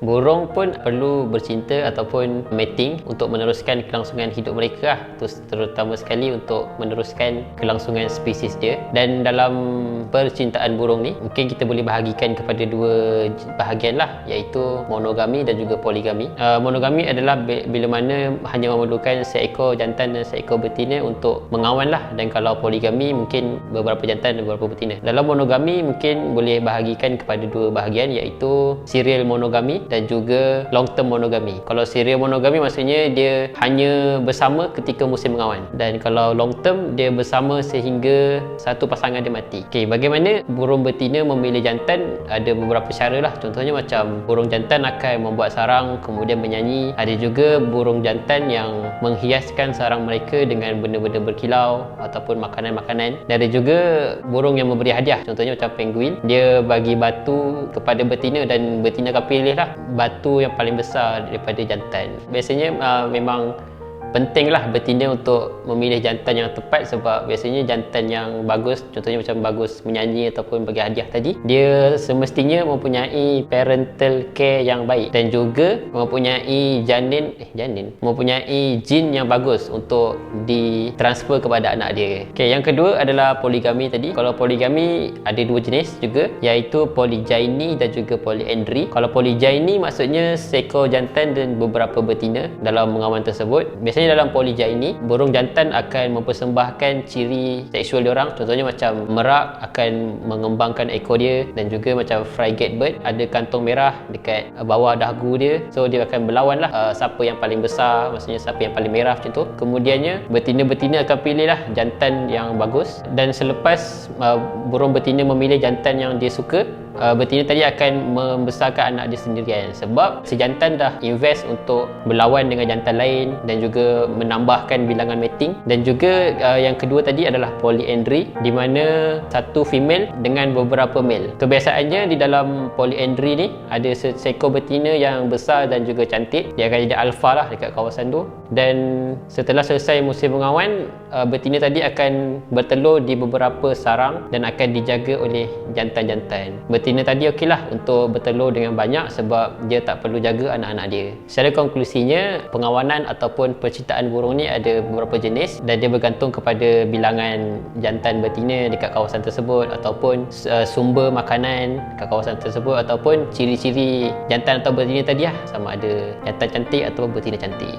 Burung pun perlu bercinta ataupun mating untuk meneruskan kelangsungan hidup mereka lah. Terutama sekali untuk meneruskan kelangsungan spesies dia. Dan dalam percintaan burung ni, mungkin kita boleh bahagikan kepada dua bahagian lah, iaitu monogami dan juga poligami. Monogami adalah bila mana hanya memerlukan seekor jantan dan seekor betina untuk mengawan lah. Dan kalau poligami mungkin beberapa jantan dan beberapa betina. Dalam monogami mungkin boleh bahagikan kepada dua bahagian, iaitu serial monogami dan juga long term monogami. Kalau serial monogami maksudnya dia hanya bersama ketika musim mengawan, dan kalau long term dia bersama sehingga satu pasangan dia mati. Okey, bagaimana burung betina memilih jantan? Ada beberapa cara lah. Contohnya macam burung jantan akan membuat sarang kemudian menyanyi. Ada juga burung jantan yang menghiaskan sarang mereka dengan benda-benda berkilau ataupun makanan-makanan. Dan ada juga burung yang memberi hadiah. Contohnya macam penguin, dia bagi batu kepada betina dan betina akan pilih lah batu yang paling besar daripada jantan. Biasanya memang pentinglah betina untuk memilih jantan yang tepat, sebab biasanya jantan yang bagus, contohnya macam bagus menyanyi ataupun bagi hadiah tadi, dia semestinya mempunyai parental care yang baik dan juga mempunyai mempunyai jin yang bagus untuk ditransfer kepada anak dia. Okay, yang kedua adalah poligami tadi. Kalau poligami ada dua jenis juga, iaitu poligami dan juga polyandry. Kalau poligami maksudnya seekor jantan dan beberapa betina dalam mengawan tersebut. Biasanya dalam poligami, burung jantan akan mempersembahkan ciri seksual diorang. Contohnya macam merak akan mengembangkan ekor dia, dan juga macam frigate bird ada kantong merah dekat bawah dagu dia, so dia akan berlawan lah siapa yang paling besar, maksudnya siapa yang paling merah macam tu. Kemudiannya betina-betina akan pilih lah jantan yang bagus, dan selepas burung betina memilih jantan yang dia suka, betina tadi akan membesarkan anak dia sendirian, sebab si jantan dah invest untuk berlawan dengan jantan lain dan juga menambahkan bilangan mating. Dan juga yang kedua tadi adalah polyandry, di mana satu female dengan beberapa male. Kebiasaannya di dalam polyandry ni ada seekor betina yang besar dan juga cantik, dia akan jadi alpha lah dekat kawasan tu. Dan setelah selesai musim mengawan, betina tadi akan bertelur di beberapa sarang dan akan dijaga oleh jantan-jantan. Betina tadi okey lah untuk bertelur dengan banyak, sebab dia tak perlu jaga anak-anak dia. Secara konklusinya, pengawanan ataupun percintaan burung ni ada beberapa jenis, dan dia bergantung kepada bilangan jantan betina dekat kawasan tersebut, ataupun sumber makanan dekat kawasan tersebut, ataupun ciri-ciri jantan atau betina tadi lah, sama ada jantan cantik atau betina cantik.